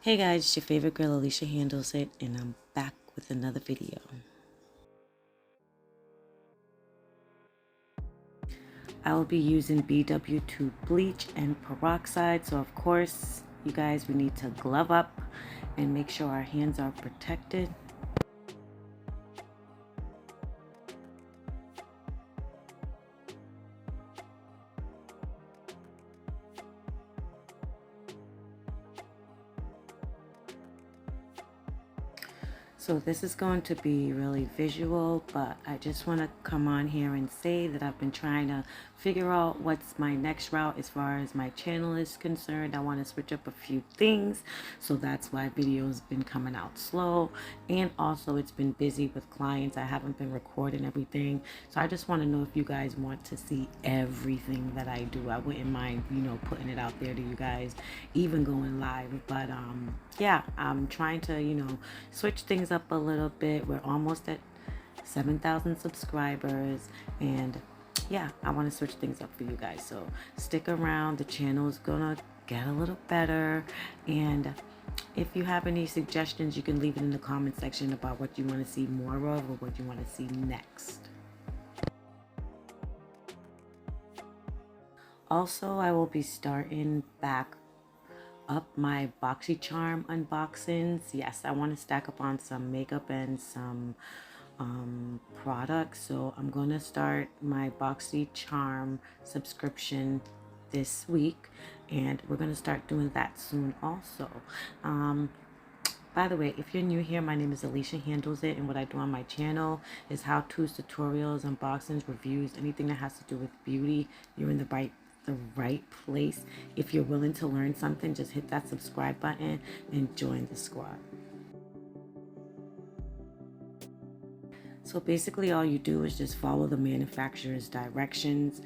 Hey guys, it's your favorite girl Alicia Handles It, and I'm back with another video. I will be using BW2 bleach and peroxide, so of course, you guys, we need to glove up and make sure our hands are protected. So this is going to be really visual, but I just want to come on here and say that I've been trying to figure out what's my next route as far as my channel is concerned. I want to switch up a few things, so that's why videos been coming out slow, and also it's been busy with clients. I haven't been recording everything, so I just want to know if you guys want to see everything that I do. I wouldn't mind, putting it out there to you guys, even going live, but yeah, I'm trying to, switch things up a little bit. We're almost at 7,000 subscribers, and yeah, I want to switch things up for you guys. So stick around. The channel is gonna get a little better, and if you have any suggestions, you can leave it in the comment section about what you want to see more of or what you want to see next. Also, I will be starting back up my BoxyCharm unboxings. Yes, I want to stack up on some makeup and some products. So I'm going to start my BoxyCharm subscription this week, and we're going to start doing that soon also. By the way, if you're new here, my name is Alicia Handles It, and what I do on my channel is how-tos, tutorials, unboxings, reviews, anything that has to do with beauty. You're in the right place. If you're willing to learn something, just hit that subscribe button and join the squad. So basically all you do is just follow the manufacturer's directions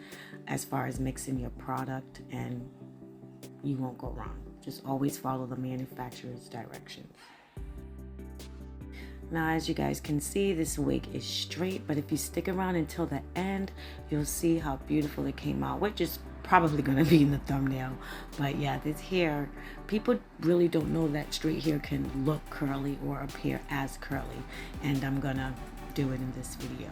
as far as mixing your product, and you won't go wrong. Just always follow the manufacturer's directions. Now, as you guys can see, this wig is straight, but if you stick around until the end, you'll see how beautiful it came out, which is probably going to be in the thumbnail. But yeah, this hair, people really don't know that straight hair can look curly or appear as curly, and I'm going to do it in this video.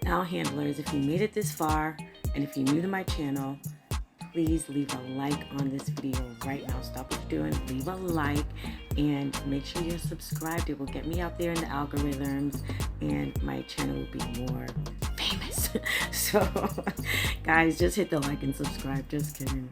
Now handlers, if you made it this far and if you're new to my channel, please leave a like on this video right now. Stop what you're doing, leave a like, and make sure you're subscribed. It will get me out there in the algorithms and my channel will be more famous. So guys, just hit the like and subscribe. Just kidding.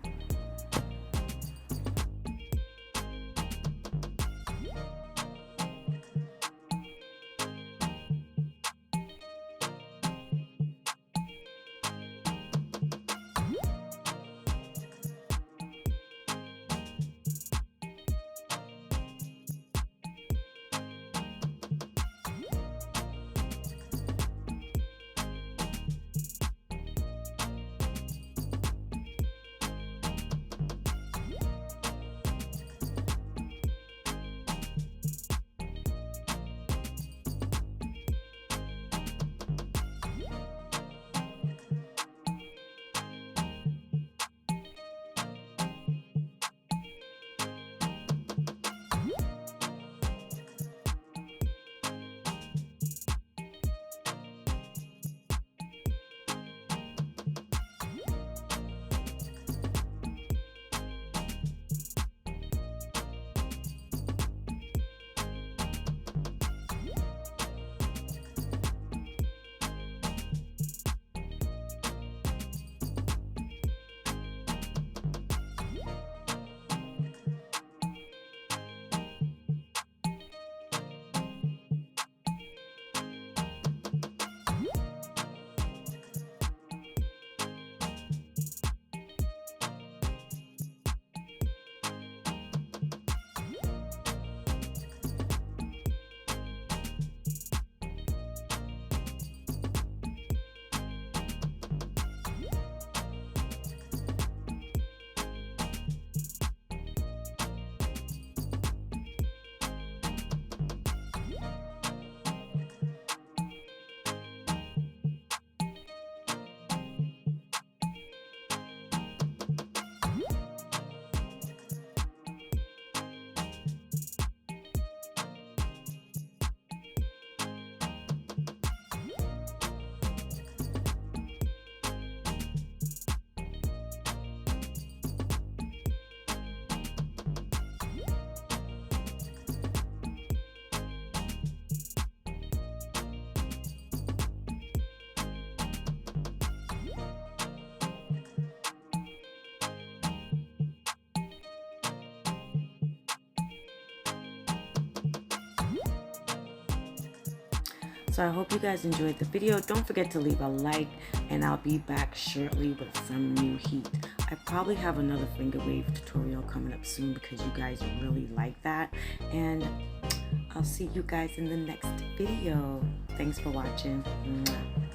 So I hope you guys enjoyed the video. Don't forget to leave a like, and I'll be back shortly with some new heat. I probably have another finger wave tutorial coming up soon because you guys really like that. And I'll see you guys in the next video. Thanks for watching. Mwah.